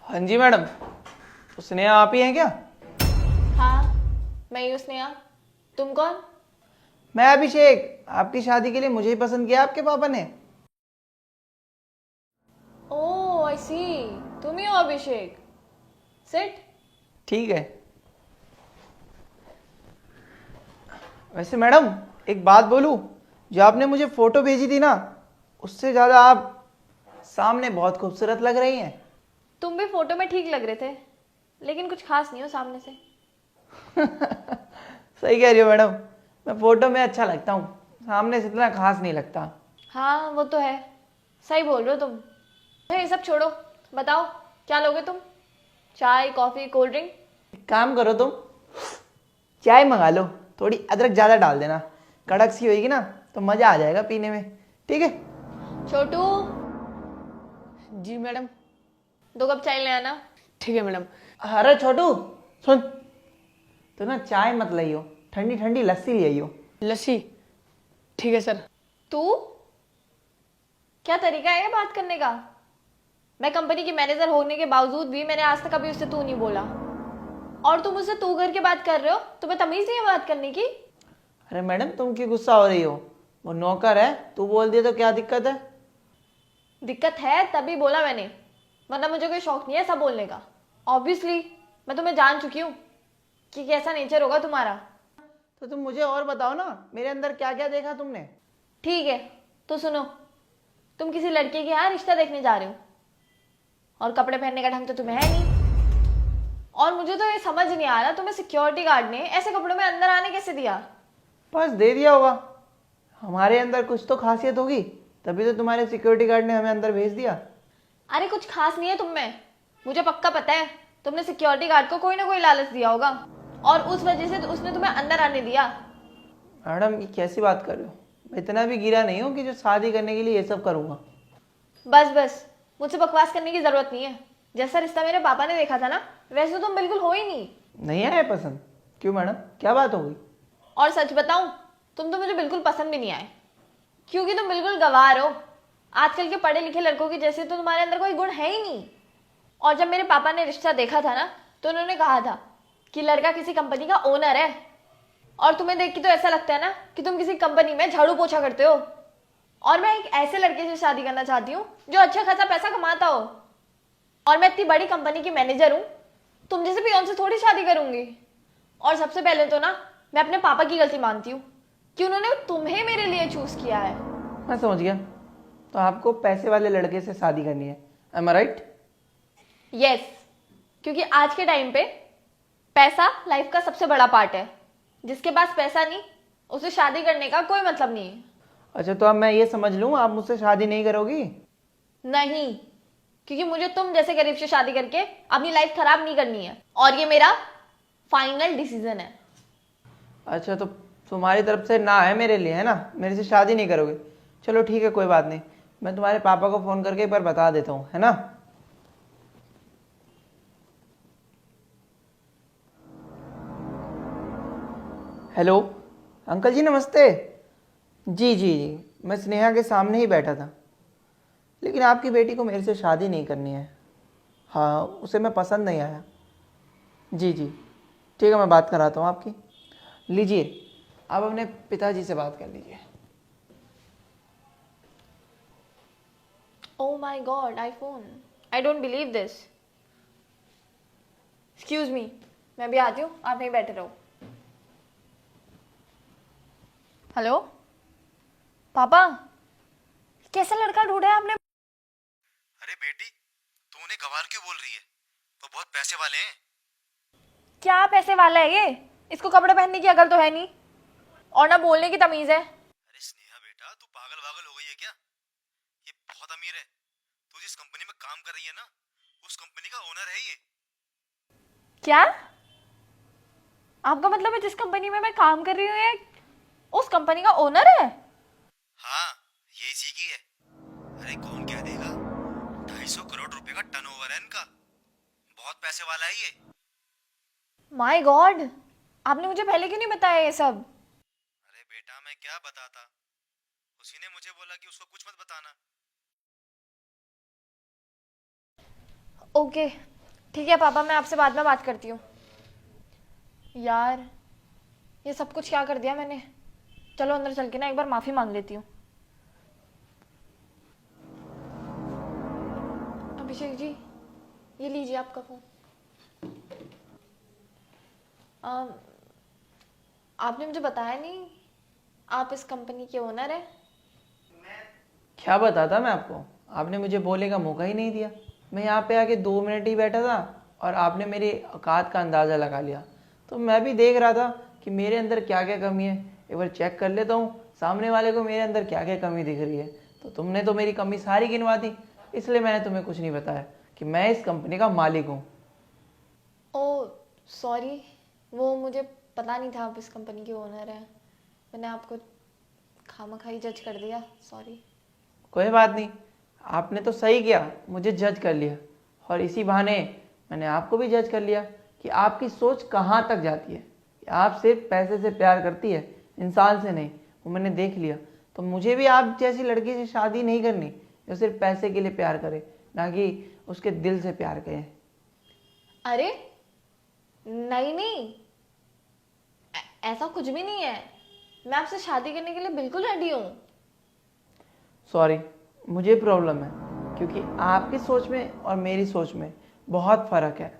हाँ जी मैडम, तो स्नेहा आप ही हैं क्या? हाँ, मैं ही हूँ स्नेहा। तुम कौन? मैं अभिषेक, आपकी शादी के लिए मुझे ही पसंद किया आपके पापा ने। ओह आई सी, तुम ही हो अभिषेक। सिट। ठीक है। वैसे मैडम, एक बात बोलूं, जो आपने मुझे फोटो भेजी थी ना, उससे ज़्यादा आप सामने बहुत खूबसूरत लग रही हैं। तुम भी फोटो में ठीक लग रहे थे, लेकिन कुछ खास नहीं हो सामने से। सही कह रही हो मैडम, मैं फोटो में अच्छा लगता हूँ, सामने से इतना खास नहीं लगता। हाँ वो तो है, सही बोल रहे हो तुम। ये सब छोड़ो, बताओ क्या लोगे तुम? चाय, कॉफी, कोल्ड ड्रिंक? एक काम करो तुम, चाय मंगा लो, थोड़ी अदरक ज़्यादा डाल देना, कड़क सी होगी ना तो मज़ा आ जाएगा पीने में। ठीक है? छोटू, जी मैडम। 2 कप चाय ले आना। ठीक है मैडम। अरे छोटू, सुन, तो ना चाय मत लाइयो, ठंडी ठंडी लस्सी ले आइयो। लस्सी। ठीक है सर। तू, क्या तरीका है ये बात करने का? मैं कंपनी की मैनेजर होने के बावजूद भी मैंने आज तक कभी उससे तू नहीं बोला, और तुम मुझसे तू करके बात कर रहे हो। तुम्हें तमीज नहीं है बात करने की? अरे मैडम, तुम क्यों गुस्सा हो रही हो? वो नौकर है, तू बोल दिया तो क्या दिक्कत है? दिक्कत है तभी बोला मैंने, वरना मुझे कोई शौक नहीं है ऐसा बोलने का। ऑब्वियसली मैं तुम्हें जान चुकी हूँ कि कैसा नेचर होगा तुम्हारा। तो तुम मुझे और बताओ ना, मेरे अंदर क्या क्या देखा तुमने? ठीक है, तो सुनो, तुम किसी लड़के के यहाँ रिश्ता देखने जा रहे हो, और कपड़े पहनने का ढंग तो तुम्हें है नहीं। और मुझे तो ये समझ नहीं आ रहा, तुम्हें सिक्योरिटी गार्ड ने ऐसे कपड़ों में अंदर आने कैसे दिया? बस दे दिया होगा, हमारे अंदर कुछ तो खासियत होगी, तभी तो तुम्हारे सिक्योरिटी गार्ड ने हमें अंदर भेज दिया। अरे कुछ खास नहीं है तुम में, मुझे पक्का पता है। तुमने सिक्योरिटी गार्ड को कोई ना कोई लालच दिया होगा, और उस वजह से उसने तुम्हें अंदर आने दिया। मैडम, ये कैसी बात कर रहे हो? मैं इतना भी गिरा नहीं हूँ कि जो शादी करने के लिए ये सब करूँगा। बस बस, मुझसे बकवास करने की जरूरत नहीं है। जैसा रिश्ता मेरे पापा ने देखा था ना, वैसे तुम बिल्कुल हो ही नहीं। नहीं आया पसंद? क्यों मैडम, क्या बात हो गई? और सच बताऊं, तुम तो मुझे बिल्कुल पसंद भी नहीं आए, क्योंकि तुम बिल्कुल गंवार हो। आजकल के पढ़े लिखे लड़कों की जैसे तो तुम्हारे अंदर कोई गुण है ही नहीं। और जब मेरे पापा ने रिश्ता देखा था ना, तो उन्होंने कहा था कि लड़का किसी कंपनी का ओनर है, और तुम्हें देख के तो ऐसा लगता है ना कि तुम किसी कंपनी में झाड़ू पोछा करते हो। और मैं एक ऐसे लड़के से शादी करना चाहती हूँ जो अच्छा खासा पैसा कमाता हो, और मैं इतनी बड़ी कंपनी की मैनेजर हूँ, तुम जैसे पियोन से थोड़ी शादी करूंगी। और सबसे पहले तो ना, मैं अपने पापा की गलती मानती हूँ कि उन्होंने तुम्हें मेरे लिए चूज किया है। मैं समझ गया, तो आपको पैसे वाले लड़के से शादी करनी है, एम आई राइट? यस, क्योंकि आज के टाइम पे पैसा लाइफ का सबसे बड़ा पार्ट है। जिसके पास पैसा नहीं, उसे शादी करने का कोई मतलब नहीं है। अच्छा, तो अब मैं ये समझ लूँ, आप मुझसे शादी नहीं करोगी? नहीं, क्योंकि मुझे तुम जैसे गरीब से शादी करके अपनी लाइफ खराब नहीं करनी है, और ये मेरा फाइनल डिसीजन है। अच्छा, तो तुम्हारी तरफ से ना है मेरे लिए, है ना? मेरे से शादी नहीं करोगे? चलो ठीक है, कोई बात नहीं, मैं तुम्हारे पापा को फ़ोन करके एक बार बता देता हूँ, है ना? हेलो अंकल जी, नमस्ते। जी जी जी, मैं स्नेहा के सामने ही बैठा था, लेकिन आपकी बेटी को मेरे से शादी नहीं करनी है। हाँ, उसे मैं पसंद नहीं आया। जी जी, ठीक है, मैं बात कराता हूँ आपकी। लीजिए, आप अपने पिताजी से बात कर लीजिए। Oh my God, iPhone. I don't believe this. Excuse me, मैं भी आती हूँ, आप यहीं बैठे रहो। हेलो पापा, कैसा लड़का ढूंढा है आपने? अरे बेटी, तू उन्हें गंवार क्यों बोल रही है? वो बहुत पैसे वाले हैं। क्या पैसे वाला है ये? इसको कपड़े पहनने की अकल तो है नहीं, और ना बोलने की तमीज है। अरे स्नेहा बेटा, तू पागल वागल हो गई है क्या? ये बहुत अमीर है। तू जिस कंपनी में काम कर रही है ना, उस कंपनी का ओनर है ये। क्या? आपका मतलब है जिस कंपनी में मैं काम कर रही हूँ, ये उस कंपनी का ओनर है? हाँ, ये इसी की है। अरे कौन कह देगा, 250 करोड़ रुपए का टर्नओवर है इनका। बहुत पैसे वाला है ये। माय गॉड, आपने मुझे पहले क्यों नहीं बताया ये सब? अरे बेटा, मैं क्या बताता, उसी ने मुझे बोला कि उसको कुछ मत बताना। ओके, ठीक है पापा, मैं आपसे बाद में बात करती हूँ। यार ये सब कुछ क्या कर दिया मैंने। चलो अंदर चल के ना एक बार माफी मांग लेती हूँ। अभिषेक जी, ये लीजिए आपका फोन। आपने मुझे बताया नहीं आप इस कंपनी के ओनर हैं। क्या बताता मैं आपको, आपने मुझे बोलने का मौका ही नहीं दिया। मैं यहाँ पे आके 2 मिनट ही बैठा था और आपने मेरी औकात का अंदाज़ा लगा लिया। तो मैं भी देख रहा था कि मेरे अंदर क्या क्या कमी है, एक बार चेक कर लेता हूँ सामने वाले को मेरे अंदर क्या क्या कमी दिख रही है। तो तुमने तो मेरी कमी सारी गिनवा दी, इसलिए मैंने तुम्हें कुछ नहीं बताया कि मैं इस कंपनी का मालिक हूँ। ओ सॉरी, वो मुझे पता नहीं था आप इस कंपनी के ओनर हैं। मैंने आपको खामखा ही जज कर दिया, सॉरी। कोई बात नहीं, आपने तो सही किया, मुझे जज कर लिया, और इसी बहाने मैंने आपको भी जज कर लिया कि आपकी सोच कहाँ तक जाती है। कि आप सिर्फ पैसे से प्यार करती है, इंसान से नहीं, वो मैंने देख लिया। तो मुझे भी आप जैसी लड़की से शादी नहीं करनी जो सिर्फ पैसे के लिए प्यार करे, ना कि उसके दिल से प्यार करे। अरे नहीं नहीं, ऐसा कुछ भी नहीं है। मैं आपसे शादी करने के लिए बिल्कुल रेडी हूँ। सॉरी, मुझे प्रॉब्लम है क्योंकि आपकी सोच में और मेरी सोच में बहुत फ़र्क है।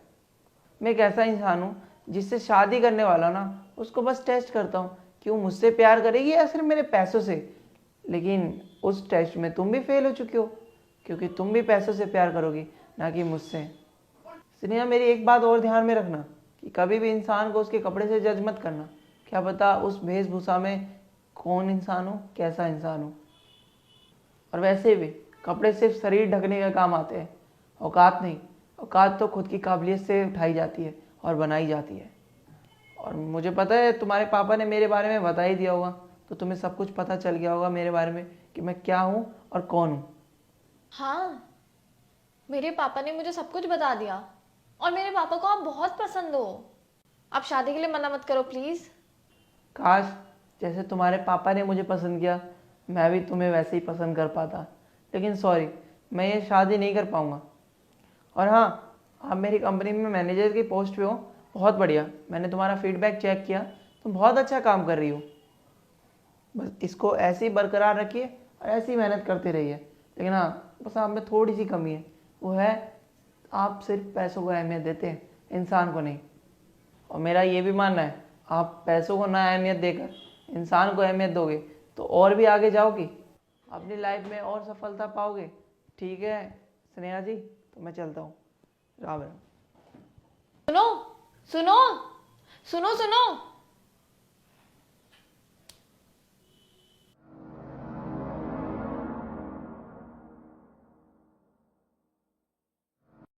मैं एक ऐसा इंसान हूँ जिससे शादी करने वाला ना उसको बस टेस्ट करता हूँ कि वो मुझसे प्यार करेगी या सिर्फ मेरे पैसों से। लेकिन उस टेस्ट में तुम भी फेल हो चुके हो, क्योंकि तुम भी पैसों से प्यार करोगी, ना कि मुझसे। स्नेहा, मेरी एक बात और ध्यान में रखना कि कभी भी इंसान को उसके कपड़े से जज मत करना। क्या पता उस वेशभूषा में कौन इंसान हो, कैसा इंसान हो। और वैसे भी कपड़े सिर्फ शरीर ढकने का काम आते हैं, औकात नहीं। औकात तो खुद की काबिलियत से उठाई जाती है और बनाई जाती है। और मुझे पता है तुम्हारे पापा ने मेरे बारे में बता ही दिया होगा, तो तुम्हें सब कुछ पता चल गया होगा मेरे बारे में कि मैं क्या हूँ और कौन हूँ। हाँ, मेरे पापा ने मुझे सब कुछ बता दिया और मेरे पापा को आप बहुत पसंद हो। आप शादी के लिए मना मत करो प्लीज। काश जैसे तुम्हारे पापा ने मुझे पसंद किया मैं भी तुम्हें वैसे ही पसंद कर पाता, लेकिन सॉरी, मैं ये शादी नहीं कर पाऊँगा। और हाँ, आप मेरी कंपनी में मैनेजर की पोस्ट पे हो, बहुत बढ़िया। मैंने तुम्हारा फीडबैक चेक किया, तुम बहुत अच्छा काम कर रही हो। बस इसको ऐसे ही बरकरार रखिए और ऐसे ही मेहनत करते रहिए। लेकिन हाँ, बस आप में थोड़ी सी कमी है, वो है आप सिर्फ पैसों को अहमियत देते हैं, इंसान को नहीं। और मेरा ये भी मानना है, आप पैसों को ना अहमियत देकर इंसान को अहमियत दोगे तो और भी आगे जाओगी, अपनी लाइफ में और सफलता पाओगे। ठीक है स्नेहा जी, तो मैं चलता हूँ। राम राम। सुनो सुनो सुनो सुनो।